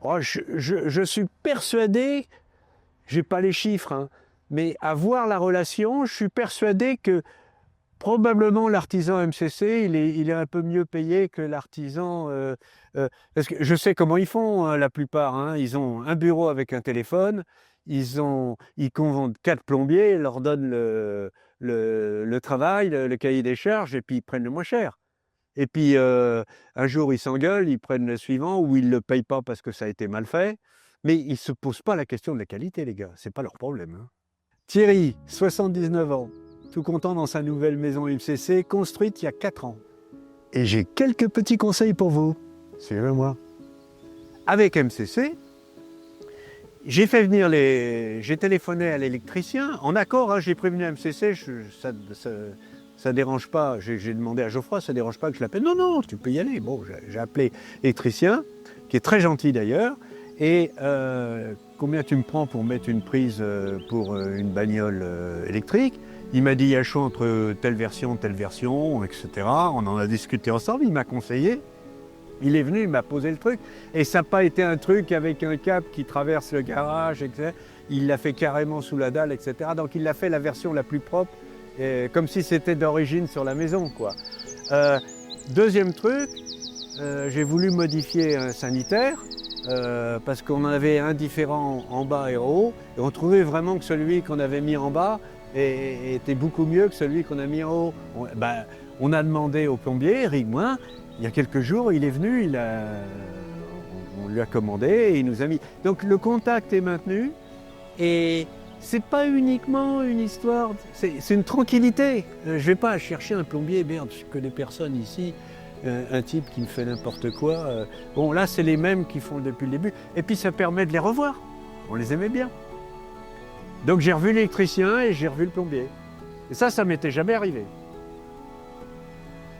Oh, je suis persuadé, j'ai pas les chiffres, hein, mais à voir la relation, je suis persuadé que probablement l'artisan MCC, il est un peu mieux payé que l'artisan. Parce que je sais comment ils font, hein, la plupart. Hein. Ils ont un bureau avec un téléphone, ils convendent 4 plombiers, ils leur donnent le travail, le cahier des charges, et puis ils prennent le moins cher. Et puis un jour, ils s'engueulent, ils prennent le suivant, ou ils ne le payent pas parce que ça a été mal fait. Mais ils ne se posent pas la question de la qualité, les gars. C'est pas leur problème. Hein. Thierry, 79 ans, tout content dans sa nouvelle maison MCC, construite il y a 4 ans. Et j'ai quelques petits conseils pour vous. Suivez-moi. Avec MCC, j'ai téléphoné à l'électricien, en accord, hein, j'ai prévenu MCC, ça dérange pas, j'ai demandé à Geoffroy, ça dérange pas que je l'appelle. Non, non, tu peux y aller. Bon, j'ai appelé l'électricien, qui est très gentil d'ailleurs, et combien tu me prends pour mettre une prise pour une bagnole électrique? Il m'a dit, il y a le choix entre telle version, etc. On en a discuté ensemble, il m'a conseillé. Il est venu, il m'a posé le truc. Et ça n'a pas été un truc avec un câble qui traverse le garage, etc. Il l'a fait carrément sous la dalle, etc. Donc il a fait la version la plus propre, comme si c'était d'origine sur la maison, quoi. Deuxième truc, j'ai voulu modifier un sanitaire. Parce qu'on en avait un différent en bas et en haut, et on trouvait vraiment que celui qu'on avait mis en bas était beaucoup mieux que celui qu'on a mis en haut. On a demandé au plombier, Eric Moin, il y a quelques jours, il est venu, on lui a commandé et il nous a mis. Donc le contact est maintenu, et c'est pas uniquement une histoire, c'est une tranquillité. Je vais pas chercher un plombier, merde, je connais personne ici. Un type qui me fait n'importe quoi. Bon, là, c'est les mêmes qui font depuis le début. Et puis, ça permet de les revoir. On les aimait bien. Donc, j'ai revu l'électricien et j'ai revu le plombier. Et ça m'était jamais arrivé.